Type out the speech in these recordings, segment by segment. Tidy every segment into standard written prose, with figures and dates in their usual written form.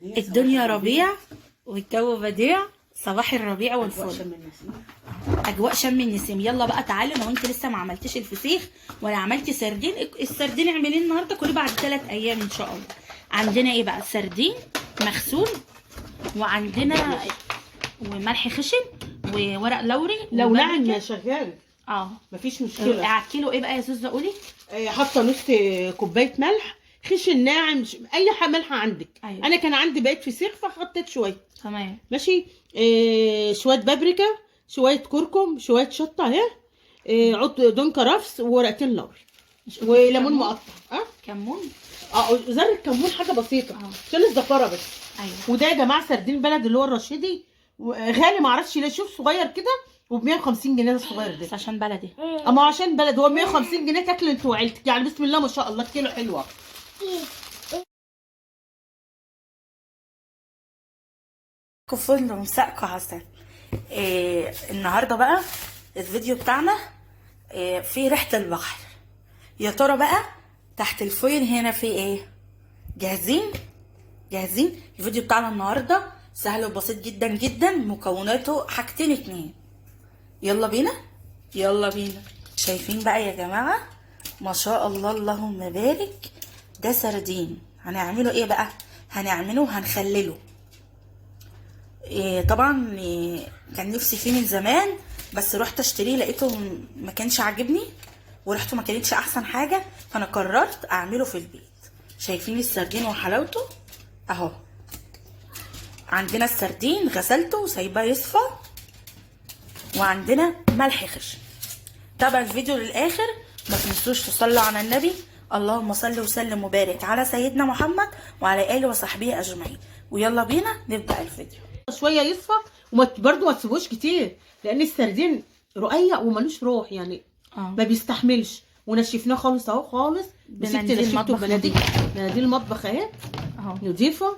الدنيا ربيع والجو بديع. صباح الربيع والفل. اجواء شم النسيم. يلا بقى تعالوا، لو انت لسه ما عملتيش الفسيخ ولا عملتي سردين، السردين اعمليه النهارده كله بعد 3 ايام ان شاء الله. عندنا ايه بقى؟ سردين مغسول، وعندنا وملح خشن وورق لوري لو ناعم يا شغال مفيش مشكله. على الكيلو ايه بقى يا زوزه؟ قولي. حاطه نص كوبايه ملح خشن ناعم، اي ملح عندك. أيوة. انا كان عندي بقيت فسيخ فحطيت شويه. تمام ماشي. شويه بابريكا، شويه كركم، شويه شطه اهي، عود دون كرفس وورقتين لوري وليمون مقطع. كمون. ذره كمون، حاجه بسيطه عشان الزفاره بس. ايوه. وده يا جماعه سردين بلد اللي هو الرشيدي، غالي معرفش ليه. شوف صغير كده وب 150 جنيه الصغير ده، بس عشان بلدي. اما عشان بلد هو 150 جنيه تاكل انت وعيلتك يعني. بسم الله ما شاء الله، كيلو حلوه. فل ومساءكم عسل. النهارده بقى الفيديو بتاعنا فيه ريحه البحر. يا ترى بقى تحت الفويل هنا في ايه؟ جاهزين. الفيديو بتاعنا النهارده سهل وبسيط جدا جدا، مكوناته حاجتين 2. يلا بينا. شايفين بقى يا جماعه؟ ما شاء الله اللهم بارك. ده سردين. هنعمله ايه بقى؟ هنخلله. طبعا كان نفسي فيه من زمان، بس رحت اشتريه لقيته ما كانش عاجبني وريحته ما كانتش احسن حاجه، فانا قررت اعمله في البيت. شايفين السردين وحلاوته اهو. عندنا السردين غسلته وسايباه يصفى، وعندنا ملح خشن. تابع الفيديو للاخر. ما تنسوش تصلوا على النبي. اللهم صل وسلم وبارك على سيدنا محمد وعلى اله وصحبه اجمعين. ويلا بينا نبدا الفيديو. شويه يصفى، وبرده ما تسيبوش كتير لان السردين رقيق وملوش روح يعني. ما بيستحملش. ونشفناه خالص اهو خالص. مسكت نشفته بمناديل المطبخ اهي نضيفه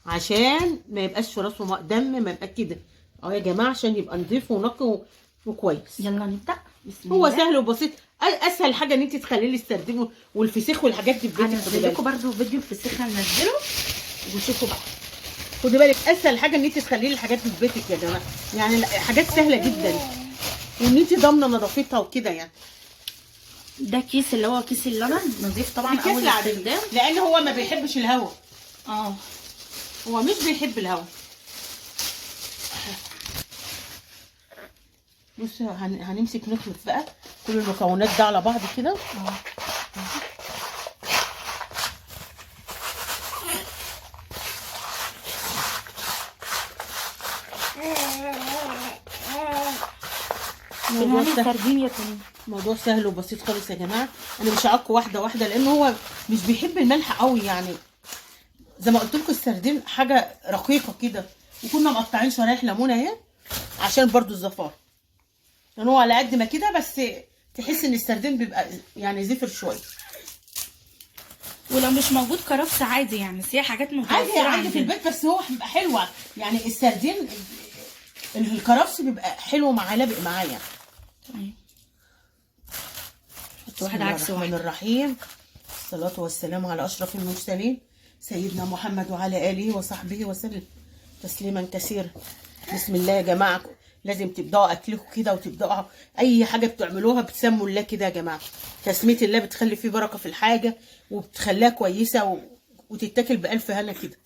عشان ما يبقاش في راسه دم، ما يبقى كده اهو يا جماعه، عشان يبقى نضيف ونقي وكويس. يلا نبدا. بسم هو الله. سهل وبسيط. اسهل حاجه ان انت تخلي لي السردين والفسيخ والحاجات دي في بيتك. هنزل لكم برده فيديو الفسيخ، هننزله وشوفوا بقى. خدي بالك، اسهل حاجه ان انت تخلي لي الحاجات دي في بيتك يا جماعه، يعني حاجات سهله جدا وان انت ضامنه نظافتها وكده يعني. ده كيس اللي هو كيس اللبن نضيف طبعا اول استخدام، لان هو ما بيحبش الهواء. هو مش بيحب الهواء. بصي هنمسك نخلط بقى كل المكونات ده على بعض كده. موضوع سهل وبسيط خالص يا جماعه. انا مش هعكه واحده واحده لان هو مش بيحب الملح قوي يعني. زي ما قلت لكم السردين حاجه رقيقه كده، وكنا مقطعين شرايح ليمونه اهي عشان برضو الزفاره. يعني هو على قد ما كده، بس تحس ان السردين بيبقى يعني زفر شويه. ولو مش موجود كرفس عادي يعني، بس هي حاجات متوفره عندي في البيت، بس هو بيبقى حلو يعني. السردين الكرفس بيبقى حلو معاه، لابق معايا. حط واحد عكس واحد. الرحمن الرحيم. الصلاة والسلام على أشرف المرسلين سيدنا محمد وعلى آله وصحبه وسلم تسليما كثيرا. بسم الله يا جماعة. لازم تبدأوا أكلكم كده، وتبدأوا أي حاجة بتعملوها بتسموا الله كده يا جماعة. تسمية الله بتخلي فيه بركة في الحاجة، وبتخليها كويسة وتتاكل بألف هنا كده.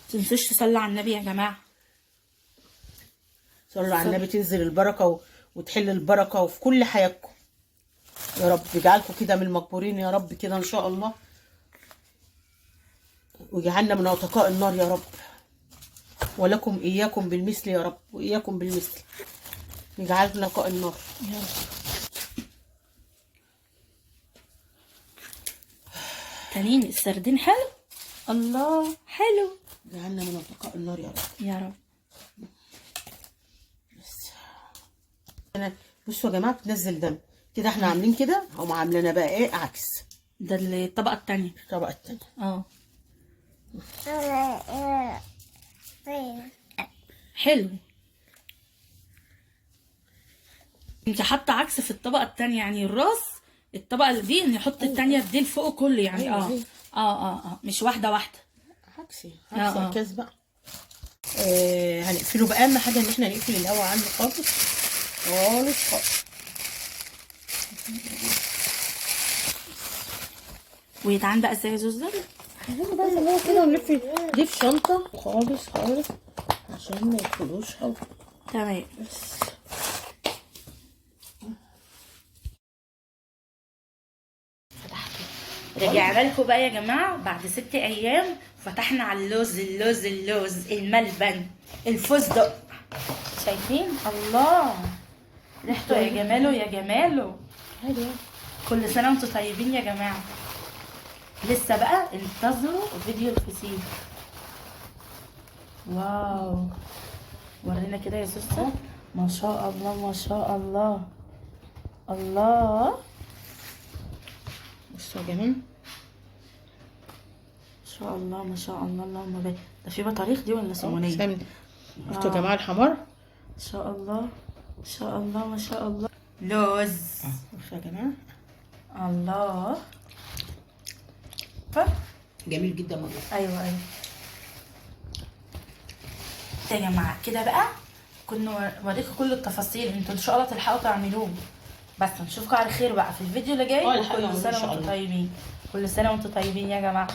متنسوش تصلوا على النبي يا جماعة. صلوا على النبي تنزل البركة وتحل البركة وفي كل حياتكم يا رب. يجعلكم كده من المقبورين يا رب كده ان شاء الله، ويجعلنا من عتقاء النار يا رب. ولكم اياكم بالمثل يا رب، واياكم بالمثل. يجعلنا عتقاء النار يا رب. تانيين السردين حلو. الله حلو. يجعلنا من عتقاء النار يا رب يا رب. بصوا يا جماعه بتنزل دم كده. احنا عاملين كده، هم عاملينها بقى ايه عكس. ده الطبقه الثانيه. الطبقه الثانيه حلو. انت حاطه عكس في الطبقه الثانيه، يعني الراس الطبقه دي نحط الثانيه دي لفوق كله يعني. مش واحده واحده. عكسي الكاس بقى. هنقفله بقى. اهم حاجه ان احنا نقفل الهواء عنده خالص خالص خالص. ويتعان بقى ازاي يا زوزة؟ عايزين بقى نعمله كده ونلف دي في شنطه خالص خالص عشان ما يدخلوش هوا. تمام. بس رجعنا لكم بقى يا جماعه بعد 6 ايام. فتحنا على اللوز الملبن الفستق. شايفين؟ الله ريحته يا جماله يا جماله. كل سنه وانتم طيبين يا جماعه. لسه بقى انتظروا فيديو الفسيخ. واو ورينا كده يا سوسة. ما شاء الله ما شاء الله. الله بصوا يا جماعه ما شاء الله ما شاء الله. اللهم بارك. ده في بطاريخ دي ولا سمونيه؟ سمنه. شفتوا يا جماعه الحمار؟ ما شاء الله ما شاء الله ما شاء الله. لوز. بصوا يا جماعه الله. جميل جدا والله. ايوه يا جماعه كده بقى كنا وريكم كل التفاصيل. انتوا ان شاء الله تلحقوا تعملوه. بس نشوفكم على خير بقى في الفيديو اللي جاي. وكل سنه وانتم طيبين. كل سنه وانتم طيبين يا جماعه.